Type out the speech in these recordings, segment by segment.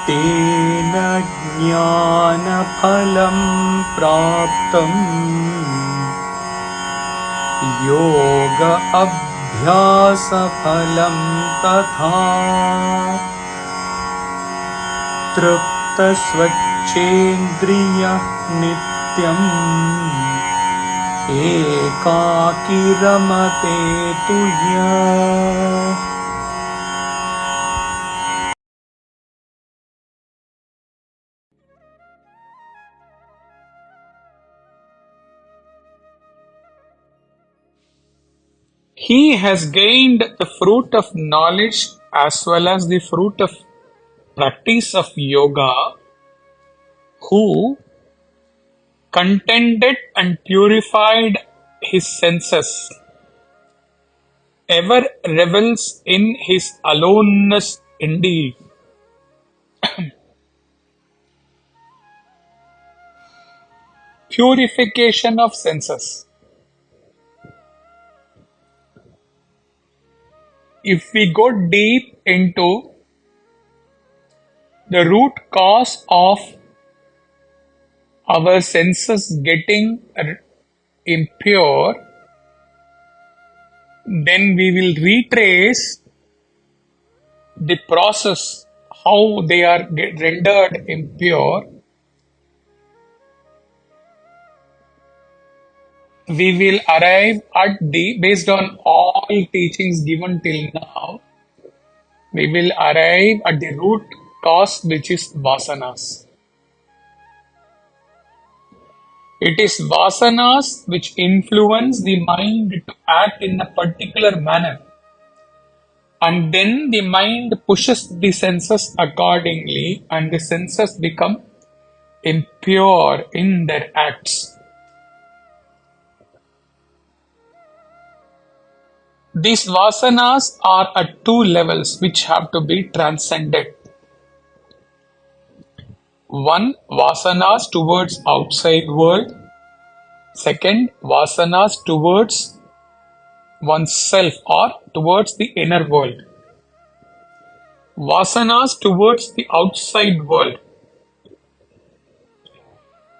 tena jñānaphalaṃ prāptaṃ yogābhyāsaphalaṃ tathā tṛptaḥ svacchendriyo nityamekākī ramate tuya. He has gained the fruit of knowledge as well as the fruit of practice of yoga, who contented and purified his senses, ever revels in his aloneness indeed. Purification of senses. If we go deep into the root cause of our senses getting impure, then we will retrace the process, how they are rendered impure. We will arrive at based on all teachings given till now, we will arrive at the root cause, which is vasanas. It is vasanas which influence the mind to act in a particular manner, and then the mind pushes the senses accordingly, and the senses become impure in their acts. These vasanas are at two levels which have to be transcended. One, vasanas towards outside world. Second, vasanas towards oneself or towards the inner world. Vasanas towards the outside world.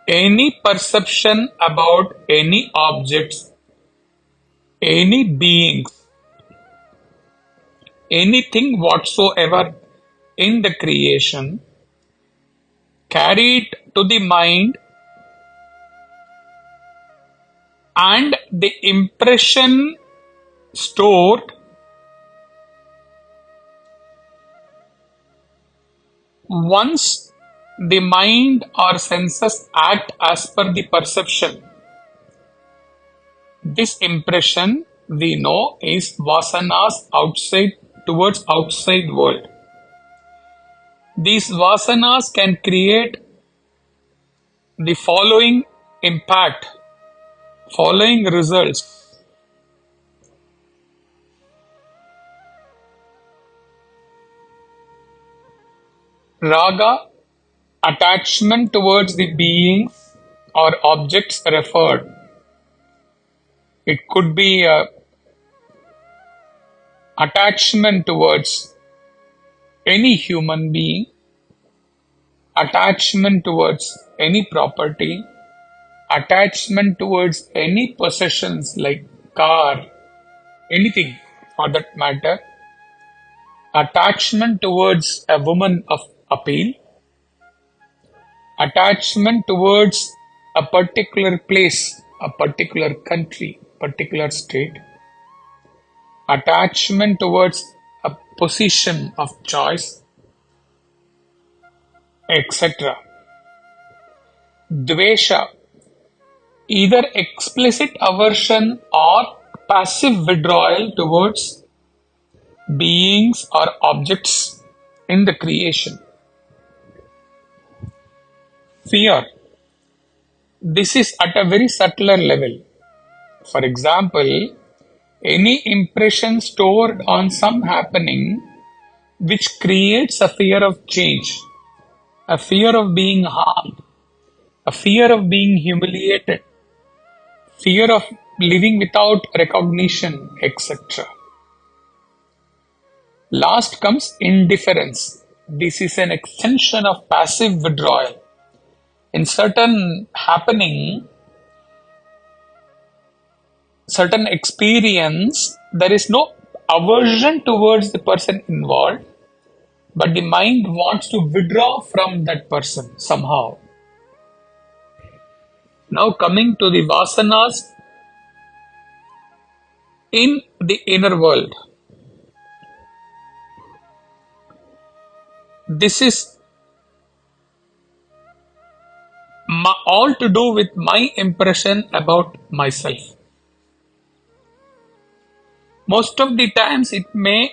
Any perception about any objects, any beings, anything whatsoever in the creation, carried to the mind, and the impression stored once the mind or senses act as per the perception. This impression we know is vasanas towards outside world. These vasanas can create the following impact, following results. Raga, attachment towards the beings or objects referred. It could be attachment towards any human being, attachment towards any property, attachment towards any possessions like car, anything for that matter, attachment towards a woman of appeal, attachment towards a particular place, a particular country, particular state, attachment towards a position of choice, etc. Dvesha, either explicit aversion or passive withdrawal towards beings or objects in the creation. Fear, this is at a very subtler level. For example, any impression stored on some happening which creates a fear of change, a fear of being harmed, a fear of being humiliated, fear of living without recognition, etc. Last comes indifference. this is an extension of passive withdrawal. In certain happening, certain experience, there is no aversion towards the person involved, but the mind wants to withdraw from that person somehow. Now coming to the vasanas in the inner world. This is all to do with my impression about myself. Most of the times it may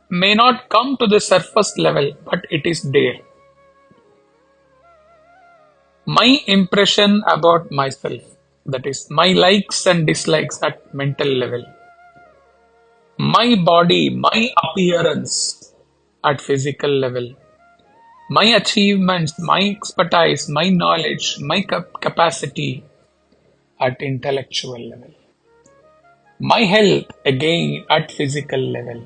not come to the surface level, but it is there. My impression about myself, that is my likes and dislikes at mental level. My body, my appearance at physical level. My achievements, my expertise, my knowledge, my capacity at intellectual level. My health, again, at physical level.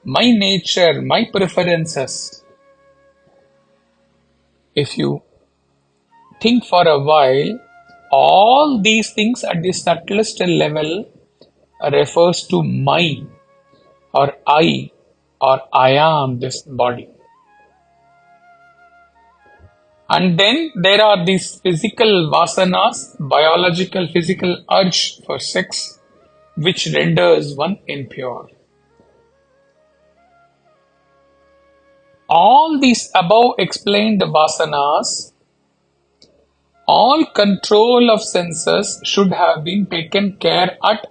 My nature, my preferences. If you think for a while, all these things at the subtlest level refers to my, or I am this body. And then there are these physical vasanas, biological physical urge for sex, which renders one impure. All these above explained vasanas, all control of senses should have been taken care at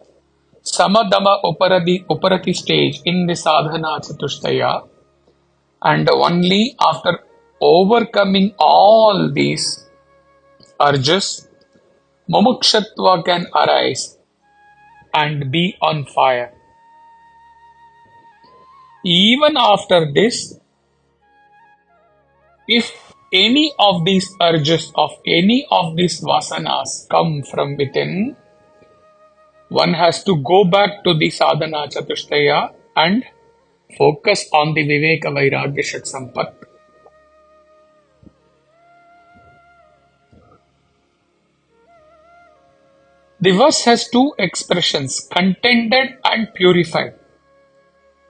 samadama uparati stage in the sadhana chatushtaya, and only after overcoming all these urges, mumukshatva can arise and be on fire. Even after this, if any of these urges of any of these vasanas come from within, one has to go back to the sadhana chatushtaya and focus on the viveka vairagya shat sampat. The verse has two expressions, contented and purified.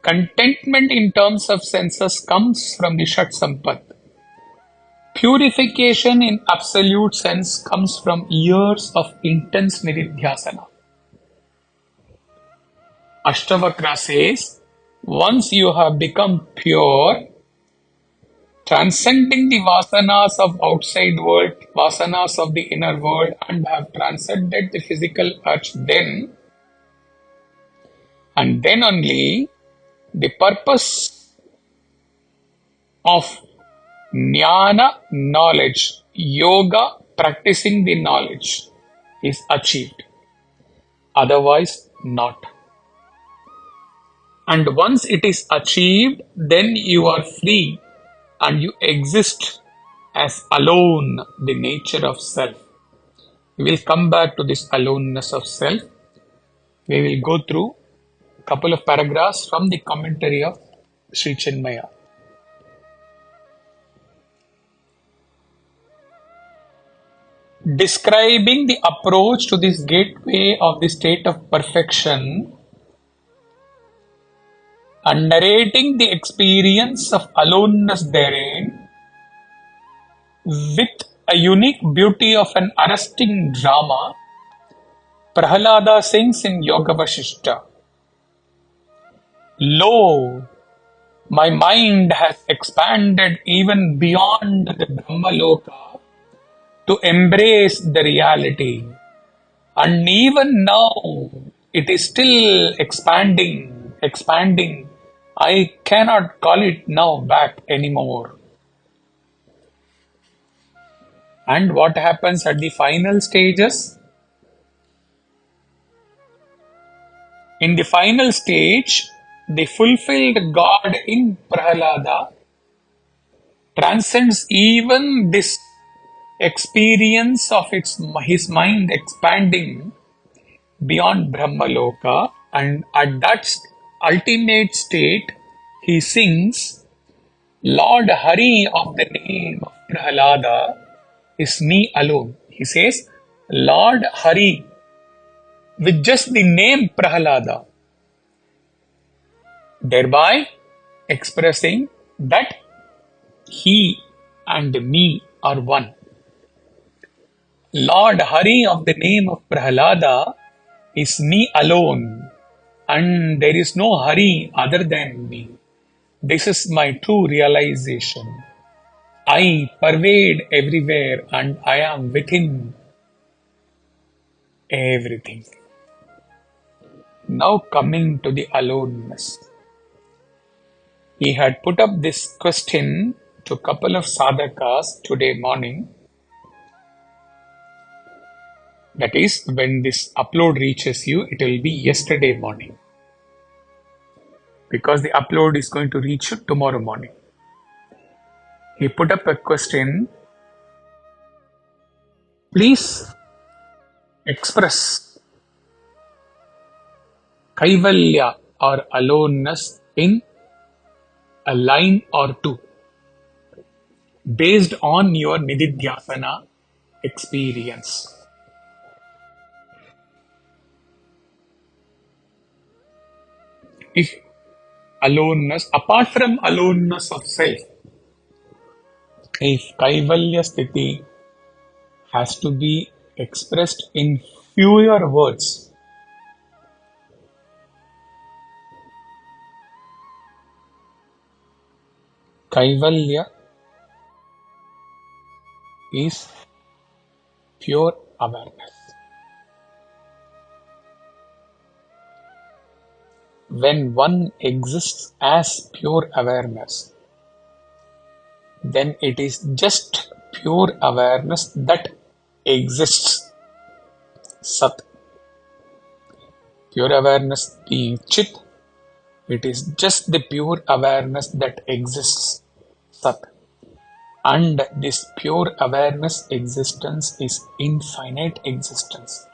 Contentment in terms of senses comes from the Shat Sampat. Purification in absolute sense comes from years of intense nididhyasana. Ashtavakra says, once you have become pure, transcending the vasanas of outside world, vasanas of the inner world, and have transcended the physical urge, then only the purpose of jnana, knowledge, yoga, practicing the knowledge, is achieved. Otherwise, not. And once it is achieved, then you are free and you exist as alone, the nature of self. We will come back to this aloneness of self. We will go through a couple of paragraphs from the commentary of Sri Chinmaya. Describing the approach to this gateway of the state of perfection and narrating the experience of aloneness therein with a unique beauty of an arresting drama, Prahlada sings in Yoga Vasishta, "Lo, my mind has expanded even beyond the Brahmaloka to embrace the reality, and even now it is still expanding. I cannot call it now back anymore." And what happens at the final stages? In the final stage, the fulfilled God in Prahlada transcends even this experience of his mind expanding beyond Brahmaloka, and at that ultimate state, he sings, Lord Hari of the name of Prahalada is me alone. He says, Lord Hari, with just the name Prahalada, thereby expressing that he and me are one. Lord Hari of the name of Prahalada is me alone, and there is no Hari other than me. This is my true realization. I pervade everywhere and I am within everything. Now coming to the aloneness. He had put up this question to a couple of sadhakas today morning. That is, when this upload reaches you, it will be yesterday morning. Because the upload is going to reach you tomorrow morning. He put up a question. Please express kaivalya or aloneness in a line or two based on your nididhyasana experience. If aloneness, apart from aloneness of self, if kaivalya sthiti has to be expressed in fewer words, kaivalya is pure awareness. When one exists as pure awareness, then it is just pure awareness that exists. Sat. Pure awareness being Chit, it is just the pure awareness that exists. Sat. And this pure awareness existence is infinite existence.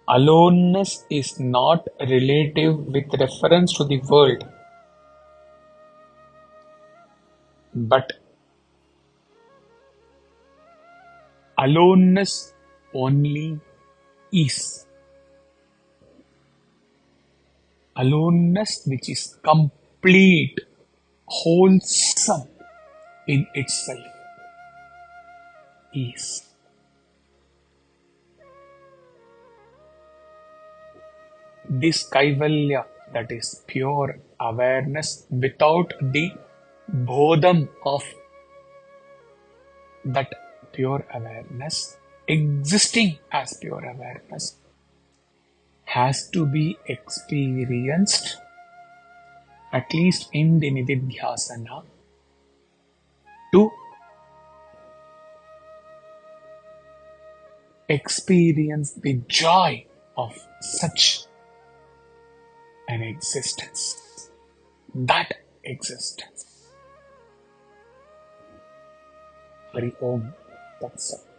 Aloneness is not relative with reference to the world, but aloneness only is. Aloneness which is complete, wholesome in itself is. This kaivalya, that is pure awareness without the bodham of that pure awareness, existing as pure awareness, has to be experienced at least in the nididhyasana to experience the joy of such an existence. That existence. Hari Om Tat Sat.